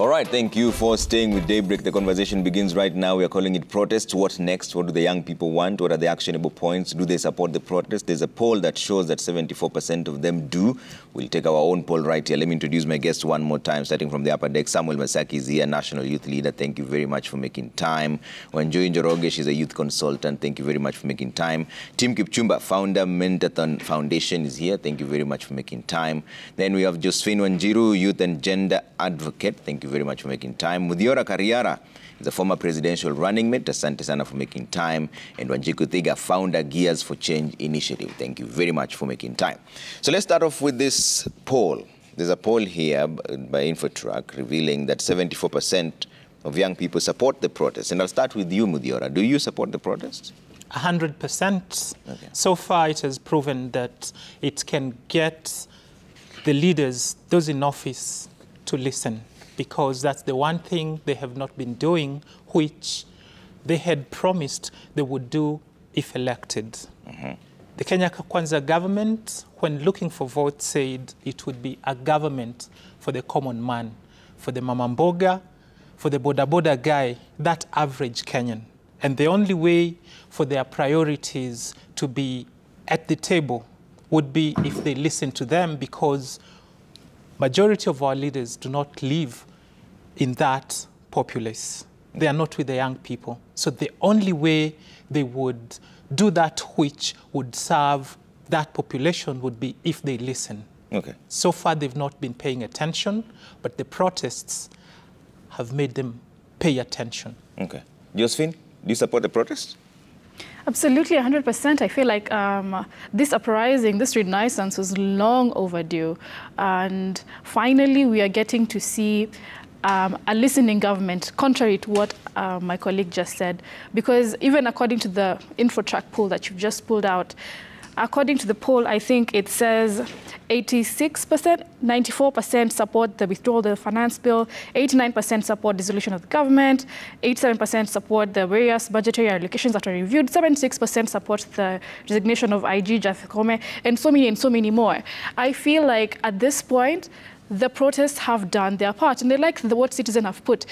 All right, thank you for staying with Daybreak. The conversation begins right now. We are calling it protest. What next? What do the young people want? What are the actionable points? Do they support the protest? There's a poll that shows that 74% of them do. We'll take our own poll right here. Let me introduce my guest one more time, starting from the upper deck. Samuel Masaki is here, National Youth Leader. Thank you very much for making time. Wanjoy Njoroge, she's a youth consultant. Thank you very much for making time. Tim Kipchumba, founder, Mentathon Foundation, is here. Thank you very much for making time. Then we have Josephine Wanjiru, youth and gender advocate. Thank you very much for making time. Muthiora Kariara is a former presidential running mate. Asante sana for making time. And Wanjiku Thiga, founder, Gears for Change Initiative. Thank you very much for making time. So let's start off with this poll. There's a poll here by Infotrack revealing that 74% of young people support the protest. And I'll start with you, Muthiora. Do you support the protest? 100%. Okay. So far, it has proven that it can get the leaders, those in office, to listen, because that's the one thing they have not been doing, which they had promised they would do if elected. The Kenya Kwanza government, when looking for votes, said it would be a government for the common man, for the mama mboga, for the boda boda guy, that average Kenyan. And the only way for their priorities to be at the table would be if they listen to them, because majority of our leaders do not live in that populace. They are not with the young people. So the only way they would do that which would serve that population would be if they listen. Okay. So far, they've not been paying attention, but the protests have made them pay attention. Okay. Josephine, do you support the protest? Absolutely, 100%. I feel like this uprising, this renaissance was long overdue. And finally, we are getting to see a listening government, contrary to what my colleague just said. Because even according to the Infotrack poll that you've just pulled out, according to the poll, I think it says 86%, 94% support the withdrawal of the finance bill, 89% support dissolution of the government, 87% support the various budgetary allocations that are reviewed, 76% support the resignation of IG Japhet Koome, and so many more. I feel like at this point, the protests have done their part, and they like what Citizen have put,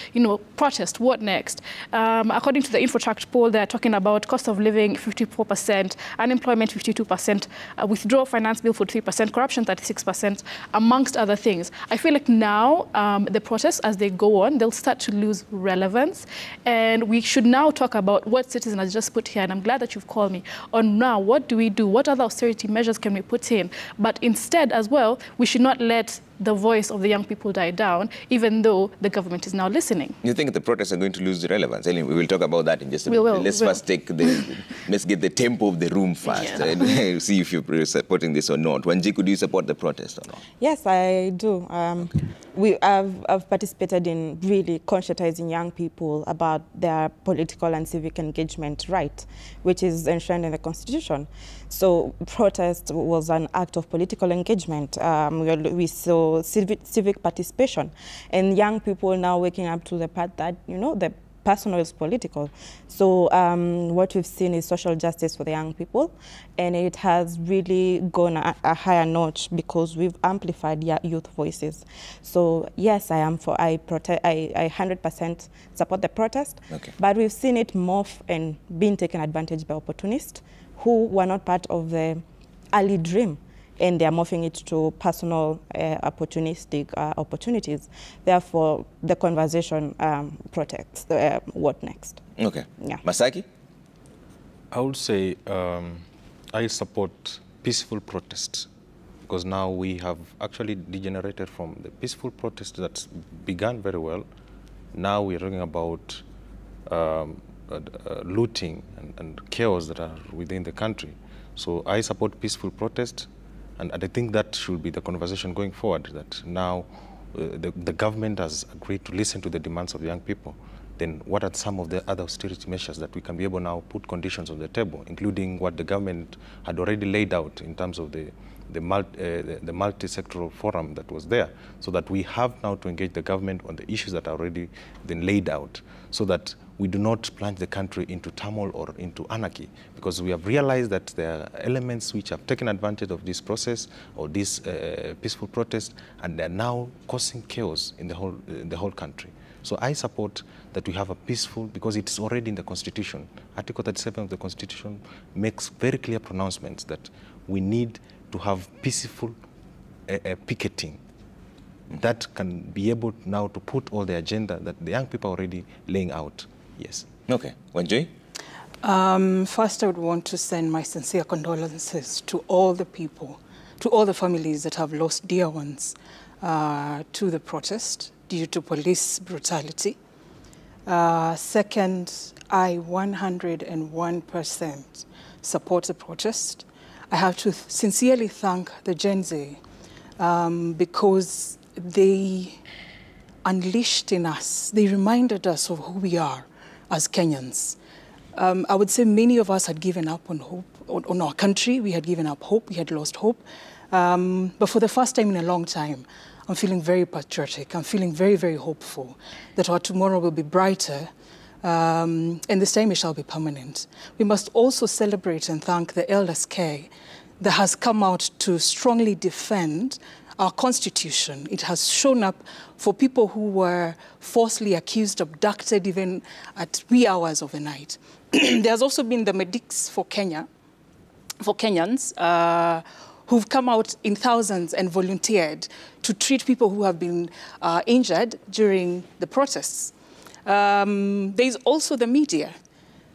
protest, what next? According to the Infotrack poll, they're talking about cost of living 54%, unemployment 52%, withdrawal finance bill 43%, corruption 36%, amongst other things. I feel like now the protests, as they go on, they'll start to lose relevance, and we should now talk about what Citizen has just put here, and I'm glad that you've called me on now. What do we do? What other austerity measures can we put in? But instead, as well, we should not let the voice of the young people die down, even though the government is now listening. You think the protests are going to lose relevance? Anyway, we will talk about that in just a minute. Let's first let's get the tempo of the room first and see if you're supporting this or not. Wanjiku, do you support the protest or not? Yes, I do. I've participated in really conscientizing young people about their political and civic engagement right, which is enshrined in the Constitution. So protest was an act of political engagement. We saw civic participation, and young people now waking up to the part that, the personal is political. So what we've seen is social justice for the young people, and it has really gone a higher notch because we've amplified youth voices. So yes, I 100% support the protest, but we've seen it morph and being taken advantage by opportunists who were not part of the early dream, and they are morphing it to personal opportunistic opportunities. Therefore, the conversation protects what next. Okay. Yeah. Masaki? I would say I support peaceful protest, because now we have actually degenerated from the peaceful protest that began very well. Now we're talking about looting and chaos that are within the country. So I support peaceful protest, and I think that should be the conversation going forward, that now the government has agreed to listen to the demands of young people. Then what are some of the other austerity measures that we can be able now put conditions on the table, including what the government had already laid out in terms of the multi-sectoral forum that was there, so that we have now to engage the government on the issues that are already been laid out, so that we do not plunge the country into turmoil or into anarchy, because we have realized that there are elements which have taken advantage of this process or this peaceful protest, and they're now causing chaos in the whole country. So I support that we have a peaceful, because it's already in the Constitution. Article 37 of the Constitution makes very clear pronouncements that we need to have peaceful picketing that can be able now to put all the agenda that the young people are already laying out. Yes. Okay. Wanjoy? First, I would want to send my sincere condolences to all the people, to all the families that have lost dear ones to the protest due to police brutality. Second, I 101% support the protest. I have to sincerely thank the Gen Z because they unleashed in us, they reminded us of who we are as Kenyans. I would say many of us had given up on hope, on our country. We had given up hope, we had lost hope. But for the first time in a long time, I'm feeling very patriotic. I'm feeling very, very hopeful that our tomorrow will be brighter, and this time it shall be permanent. We must also celebrate and thank the LSK that has come out to strongly defend our Constitution. It has shown up for people who were falsely accused, abducted, even at wee hours of the night. There has also been the medics for Kenya, for Kenyans, who've come out in thousands and volunteered to treat people who have been injured during the protests. There's also the media.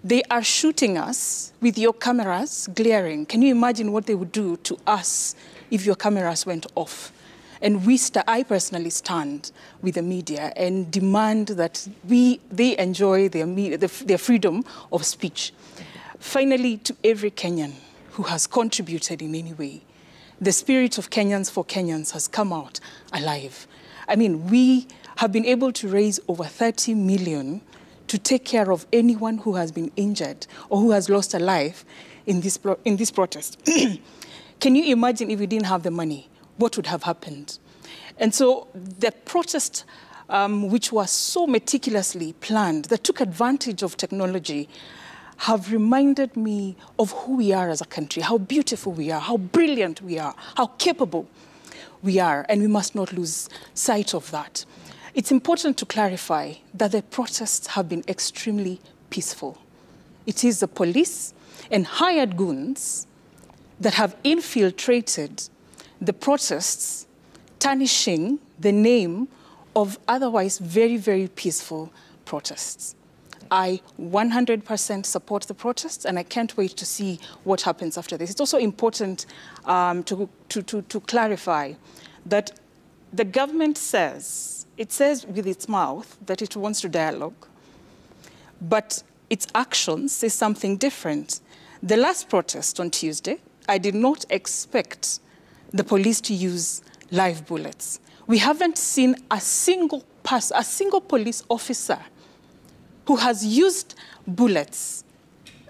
They are shooting us with your cameras glaring. Can you imagine what they would do to us if your cameras went off? And I personally stand with the media and demand that they enjoy their freedom of speech. Finally, to every Kenyan who has contributed in any way, the spirit of Kenyans for Kenyans has come out alive. I mean, we have been able to raise over 30 million to take care of anyone who has been injured or who has lost a life in this protest. Can you imagine if we didn't have the money, what would have happened? And so the protest, which was so meticulously planned, that took advantage of technology, have reminded me of who we are as a country, how beautiful we are, how brilliant we are, how capable we are, and we must not lose sight of that. It's important to clarify that the protests have been extremely peaceful. It is the police and hired goons that have infiltrated the protests, tarnishing the name of otherwise very, very peaceful protests. I 100% support the protests, and I can't wait to see what happens after this. It's also important to clarify that the government says with its mouth that it wants to dialogue, but its actions say something different. The last protest on Tuesday, I did not expect the police to use live bullets. We haven't seen a single police officer who has used bullets,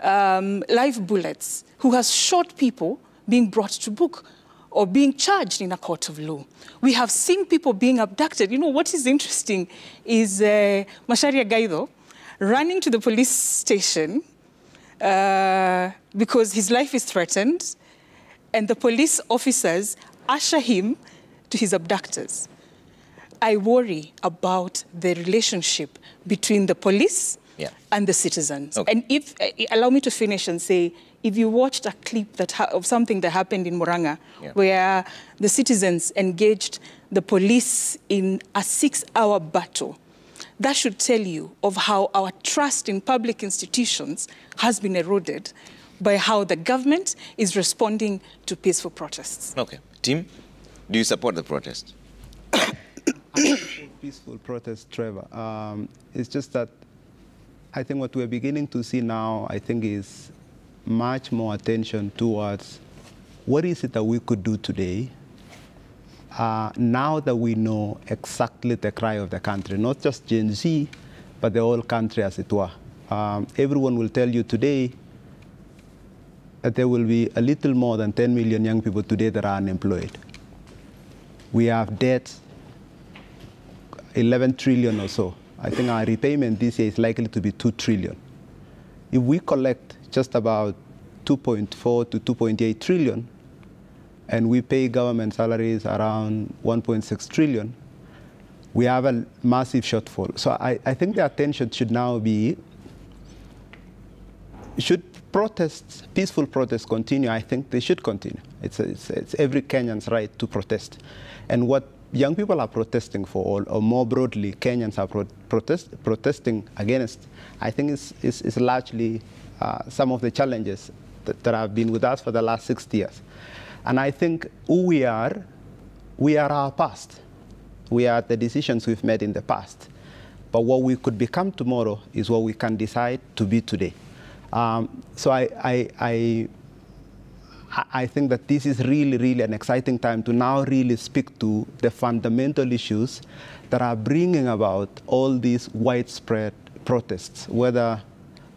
live bullets, who has shot people being brought to book or being charged in a court of law. We have seen people being abducted. You know, what is interesting is Macharia Gaido running to the police station because his life is threatened, and the police officers usher him to his abductors. I worry about the relationship between the police and the citizens. Okay. And if, allow me to finish and say, if you watched a clip of something that happened in Murang'a, where the citizens engaged the police in a 6-hour battle, that should tell you of how our trust in public institutions has been eroded by how the government is responding to peaceful protests. Okay. Tim, do you support the protest? I support peaceful protest, Trevor. It's just that I think what we're beginning to see now, I think, is much more attention towards what is it that we could do today now that we know exactly the cry of the country, not just Gen Z, but the whole country, as it were. Everyone will tell you today that there will be a little more than 10 million young people today that are unemployed. We have debts, 11 trillion or so. I think our repayment this year is likely to be 2 trillion. If we collect just about 2.4 to 2.8 trillion, and we pay government salaries around 1.6 trillion, we have a massive shortfall. So I think the attention should now be, should protests, peaceful protests continue? I think they should continue. It's every Kenyan's right to protest. And what young people are protesting for, or more broadly, Kenyans are protesting against, I think is largely some of the challenges that have been with us for the last 60 years. And I think who we are our past. We are the decisions we've made in the past. But what we could become tomorrow is what we can decide to be today. So I think that this is really, really an exciting time to now really speak to the fundamental issues that are bringing about all these widespread protests, whether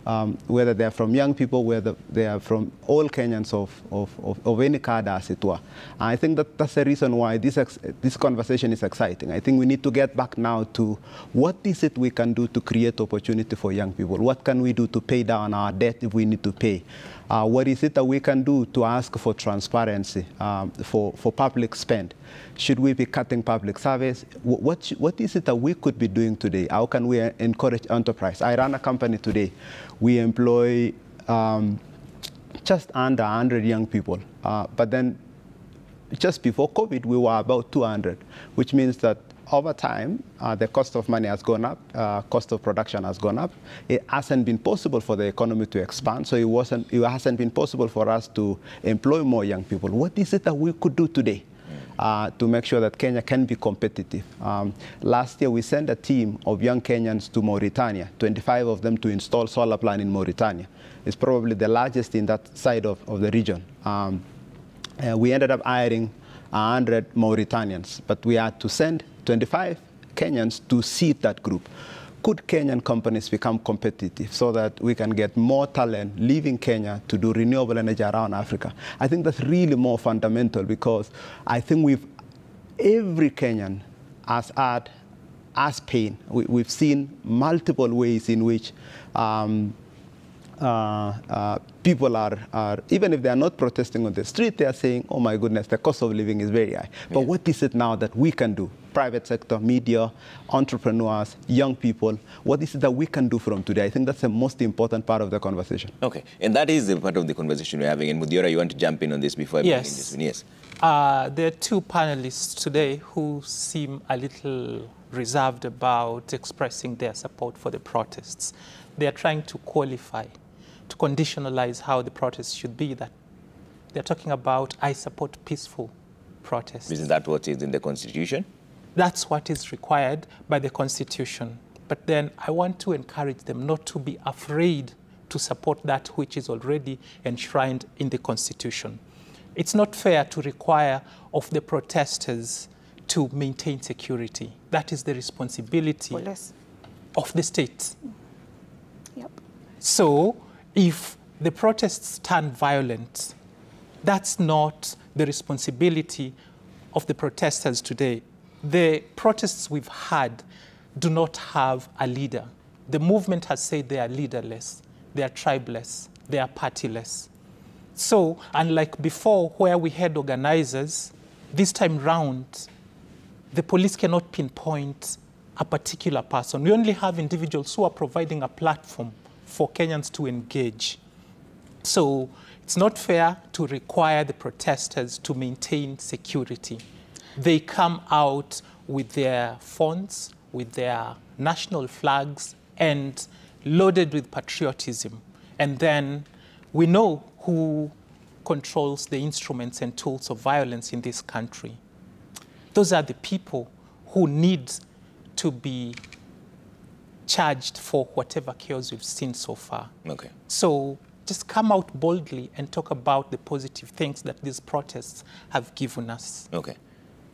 they're from young people, whether they are from all Kenyans of any cadre, as it were. And I think that that's the reason why this conversation is exciting. I think we need to get back now to what is it we can do to create opportunity for young people? What can we do to pay down our debt if we need to pay? What is it that we can do to ask for transparency for public spend? Should we be cutting public service? What is it that we could be doing today? How can we encourage enterprise? I run a company today. We employ just under 100 young people. But then just before COVID, we were about 200, which means that over time, the cost of money has gone up, cost of production has gone up. It hasn't been possible for the economy to expand, so it hasn't been possible for us to employ more young people. What is it that we could do today to make sure that Kenya can be competitive? Last year, we sent a team of young Kenyans to Mauritania, 25 of them to install solar plant in Mauritania. It's probably the largest in that side of the region. We ended up hiring 100 Mauritanians, but we had to send 25 Kenyans to seed that group. Could Kenyan companies become competitive so that we can get more talent leaving Kenya to do renewable energy around Africa? I think that's really more fundamental, because I think every Kenyan has pain. We've seen multiple ways in which people are, even if they are not protesting on the street, they are saying, oh my goodness, the cost of living is very high. But what is it now that we can do? Private sector, media, entrepreneurs, young people, what is it that we can do from today? I think that's the most important part of the conversation. Okay, and that is the part of the conversation we're having. And Muthiora, you want to jump in on this before I begin this one? Yes. There are two panelists today who seem a little reserved about expressing their support for the protests. They are trying to qualify, to conditionalize how the protests should be. That they're talking about, I support peaceful protests. Isn't that what is in the Constitution? That's what is required by the Constitution. But then I want to encourage them not to be afraid to support that which is already enshrined in the Constitution. It's not fair to require of the protesters to maintain security. That is the responsibility of the state. Yep. So if the protests turn violent, that's not the responsibility of the protesters today. The protests we've had do not have a leader. The movement has said they are leaderless, they are tribeless, they are partyless. So, unlike before where we had organizers, this time round, the police cannot pinpoint a particular person. We only have individuals who are providing a platform for Kenyans to engage. So it's not fair to require the protesters to maintain security. They come out with their phones, with their national flags, and loaded with patriotism. And then we know who controls the instruments and tools of violence in this country. Those are the people who need to be charged for whatever chaos we've seen so far. Okay. So just come out boldly and talk about the positive things that these protests have given us. Okay.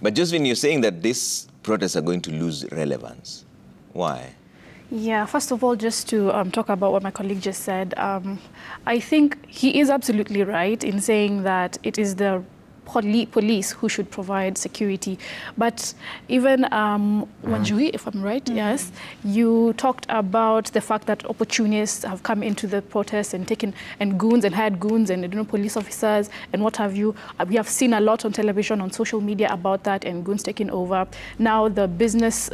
But Josephine, you're saying that these protests are going to lose relevance. Why? Yeah, first of all, just to talk about what my colleague just said, I think he is absolutely right in saying that it is the police who should provide security. But even Wanjui, if I'm right, yes, you talked about the fact that opportunists have come into the protests and taken goons and hired goons and police officers and what have you. We have seen a lot on television, on social media about that, and goons taking over. Now the business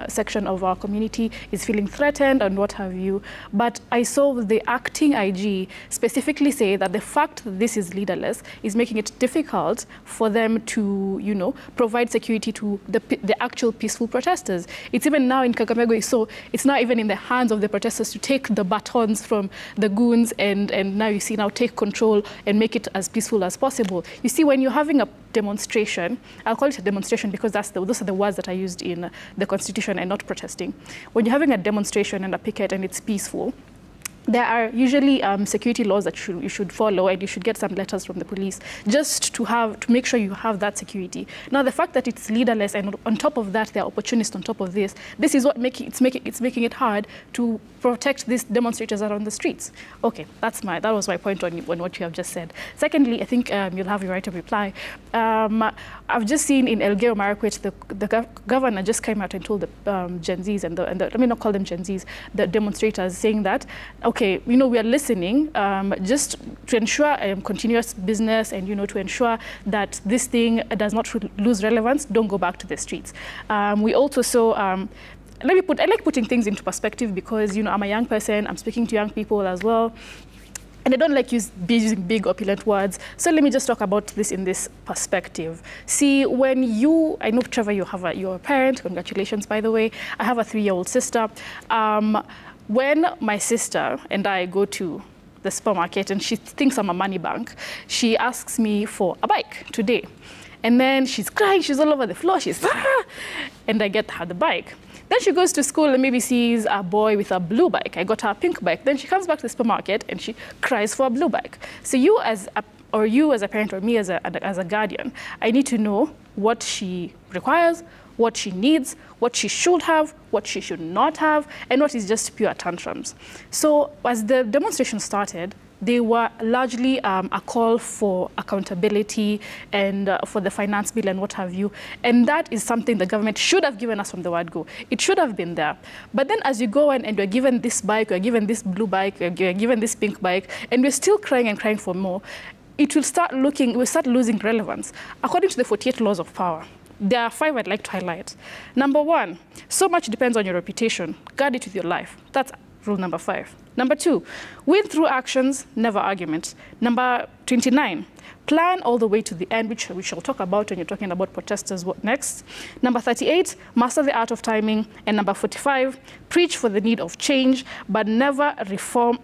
section of our community is feeling threatened and what have you. But I saw the acting IG specifically say that the fact that this is leaderless is making it difficult for them to, provide security to the actual peaceful protesters. It's even now in Kakamega, so it's not even in the hands of the protesters to take the batons from the goons and now you see take control and make it as peaceful as possible. You see, when you're having a demonstration, I'll call it a demonstration because those are the words that are used in the Constitution and not protesting. When you're having a demonstration and a picket and it's peaceful, there are usually security laws that you should follow, and you should get some letters from the police just to make sure you have that security. Now, the fact that it's leaderless and on top of that, there are opportunists on top of this, this is what it's making it hard to protect these demonstrators that are on the streets. Okay, that was my point on what you have just said. Secondly, I think you'll have your right to reply. I've just seen in Elgeyo Marakwet, the governor just came out and told the Gen Zs and let me not call them Gen Zs, the demonstrators, saying that, okay, we are listening just to ensure continuous business and, to ensure that this thing does not lose relevance, don't go back to the streets. We also saw, I like putting things into perspective because, I'm a young person, I'm speaking to young people as well. And I don't like using big, opulent words. So let me just talk about this in this perspective. See, I know, Trevor, you're a parent. Congratulations, by the way. I have a 3-year-old sister. When my sister and I go to the supermarket and she thinks I'm a money bank, she asks me for a bike today. And then she's crying, she's all over the floor, and I get her the bike. Then she goes to school and maybe sees a boy with a blue bike. I got her a pink bike. Then she comes back to the supermarket and she cries for a blue bike. So you as a parent or me as a guardian, I need to know what she requires, what she needs, what she should have, what she should not have, and what is just pure tantrums. So as the demonstration started, they were largely a call for accountability and for the finance bill and what have you. And that is something the government should have given us from the word go. It should have been there. But then as you go and you're given this bike, you're given this blue bike, you're given this pink bike, and we're still crying and crying for more, we'll start losing relevance. According to the 48 laws of power, there are 5 I'd like to highlight. Number 1, so much depends on your reputation. Guard it with your life. That's rule number 5. Number 2, win through actions, never arguments. Number 29, plan all the way to the end, which we shall talk about when you're talking about protesters. What next? Number 38, master the art of timing. And number 45, preach for the need of change, but never reform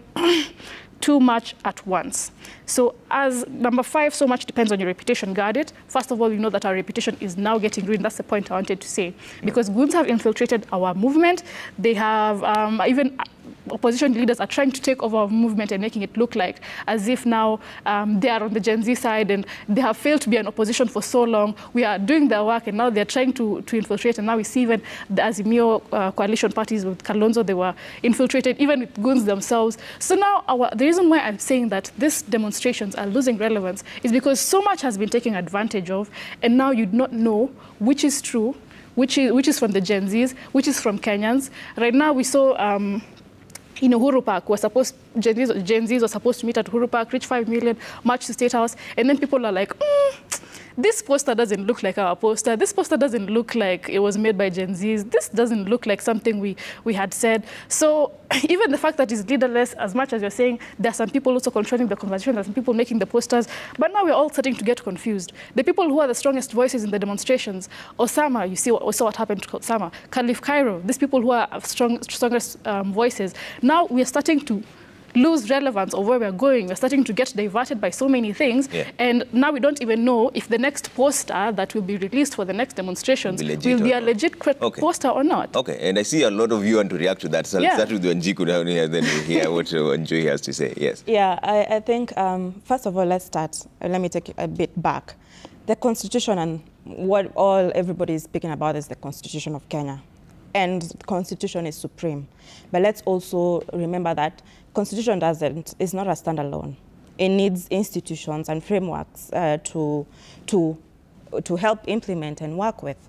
too much at once. So as number 5, so much depends on your reputation, guard it. First of all, you know that our reputation is now getting ruined. That's the point I wanted to say. Because goons have infiltrated our movement. They have even opposition leaders are trying to take over our movement and making it look like as if now they are on the Gen Z side and they have failed to be an opposition for so long. We are doing their work and now they're trying to infiltrate. And now we see even the Azimio coalition parties with Kalonzo, they were infiltrated, even with goons themselves. So now the reason why I'm saying that these demonstrations are losing relevance is because so much has been taken advantage of, and now you do not know which is true, which is from the Gen Zs, which is from Kenyans. Right now we saw in Uhuru Park, Gen Zs were supposed to meet at Uhuru Park, reach 5 million, march to State House, and then people are like, this poster doesn't look like our poster. This poster doesn't look like it was made by Gen Zs. This doesn't look like something we had said. So even the fact that it's leaderless, as much as you're saying, there are some people also controlling the conversation, there are some people making the posters, but now we're all starting to get confused. The people who are the strongest voices in the demonstrations, Osama, you saw what happened to Osama, Khalif Cairo, these people who are strongest voices, now we are starting to lose relevance of where we're going. We're starting to get diverted by so many things. Yeah. And now we don't even know if the next poster that will be released for the next demonstrations will be a legit poster or not. Okay, and I see a lot of you want to react to that. So I'll start with Wanjiku now, and then we'll hear what Wanjui has to say. Yes. Yeah, I think, first of all, let's start. Let me take a bit back. The Constitution and what everybody is speaking about is the Constitution of Kenya. And the Constitution is supreme. But let's also remember that Constitution is not a standalone. it needs institutions and frameworks to help implement and work with.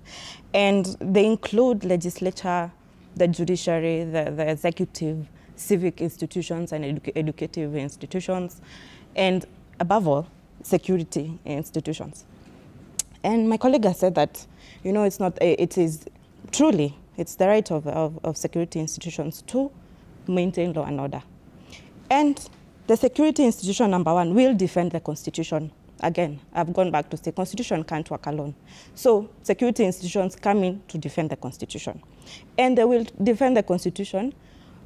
And they include legislature, the judiciary, the executive, civic institutions and educative institutions, and above all, security institutions. And my colleague has said that, you know, it's the right of security institutions to maintain law and order. And the security institution, number one, will defend the Constitution. Again, I've gone back to say Constitution can't work alone. So security institutions come in to defend the Constitution. And they will defend the Constitution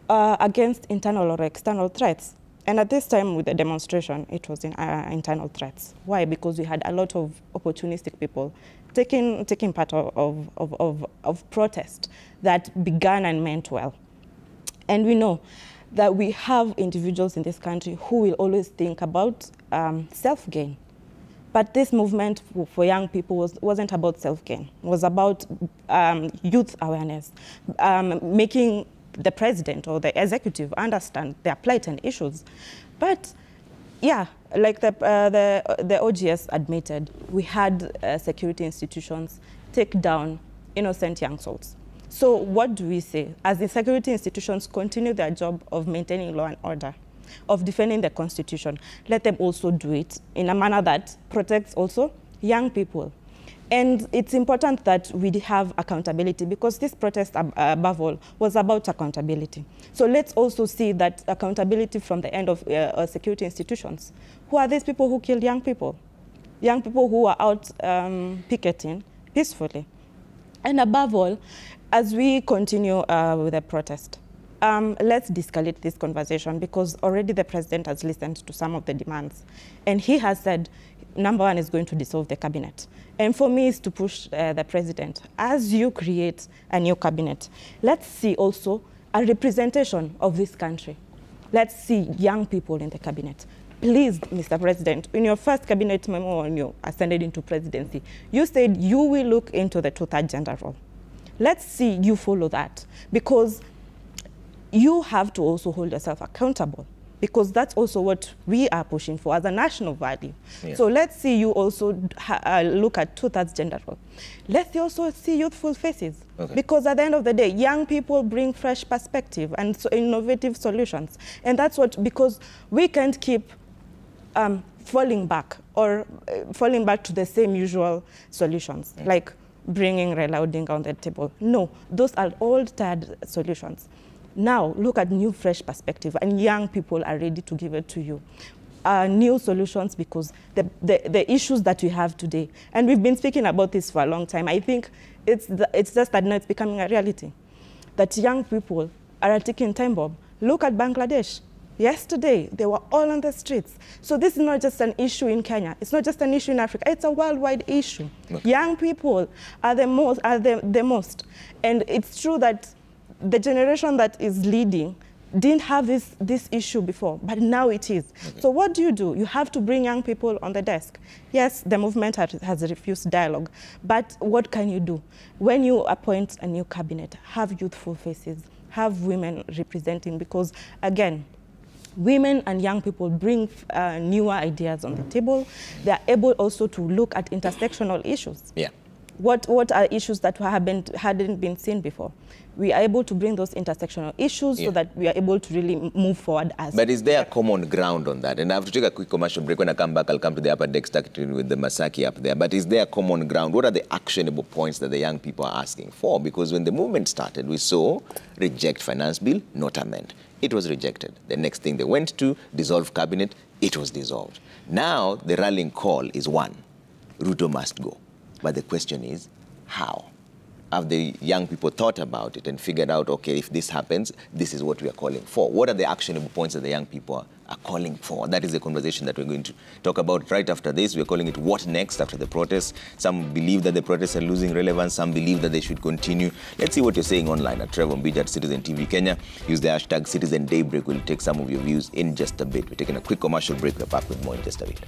against internal or external threats. And at this time with the demonstration, it was in internal threats. Why? Because we had a lot of opportunistic people taking part of protest that began and meant well. And we know that we have individuals in this country who will always think about self-gain. But this movement for young people wasn't about self-gain. It was about youth awareness, making the president or the executive understand their plight and issues. But yeah, like the OGS admitted, we had security institutions take down innocent young souls. So what do we say? As the security institutions continue their job of maintaining law and order, of defending the Constitution, let them also do it in a manner that protects also young people. And it's important that we have accountability, because this protest, above all, was about accountability. So let's also see that accountability from the end of security institutions. Who are these people who killed young people? Young people who are out picketing peacefully. And above all, as we continue with the protest, let's de-escalate this conversation, because already the president has listened to some of the demands. And he has said, number one is going to dissolve the cabinet. And for me, is to push the president, as you create a new cabinet, let's see also a representation of this country. Let's see young people in the cabinet. Please, Mr. President, in your first cabinet memo when you ascended into presidency, you said you will look into the two-thirds gender role. Let's see you follow that, because you have to also hold yourself accountable, because that's also what we are pushing for as a national value. Yeah. So let's see you also look at two-thirds gender role. Let's also see youthful faces, because at the end of the day, young people bring fresh perspective and so innovative solutions. And that's what, because we can't keep falling back to the same usual solutions, like bringing Raila Odinga on the table. No, those are old, tired solutions. Now, look at new, fresh perspective, and young people are ready to give it to you. New solutions, because the issues that we have today, and we've been speaking about this for a long time, I think it's just that now it's becoming a reality, that young people are a ticking time bomb. Look at Bangladesh. Yesterday, they were all on the streets. So this is not just an issue in Kenya. It's not just an issue in Africa. It's a worldwide issue. Okay. Young people are the most. And it's true that the generation that is leading didn't have this issue before, but now it is. Okay. So what do? You have to bring young people on the desk. Yes, the movement has refused dialogue, but what can you do? When you appoint a new cabinet, have youthful faces, have women representing, because again, women and young people bring newer ideas on the table. They are able also to look at intersectional issues. Yeah. What are issues that hadn't been seen before? We are able to bring those intersectional issues so that we are able to really move forward as. But is there a common ground on that? And I have to take a quick commercial break. When I come back, I'll come to the upper deck starting with the Masaki up there. But is there a common ground? What are the actionable points that the young people are asking for? Because when the movement started, we saw reject finance bill, not amend. It was rejected. The next thing they went to, dissolve cabinet, it was dissolved. Now the rallying call is one, Ruto must go. But the question is, how? Have the young people thought about it and figured out, okay, if this happens, this is what we are calling for? What are the actionable points that the young people are calling for? That is the conversation that we're going to talk about right after this. We're calling it What Next after the protests. Some believe that the protests are losing relevance. Some believe that they should continue. Let's see what you're saying online at Trevor Mbija at Citizen TV Kenya. Use the hashtag Citizen Daybreak. We'll take some of your views in just a bit. We're taking a quick commercial break. We're back with more in just a bit.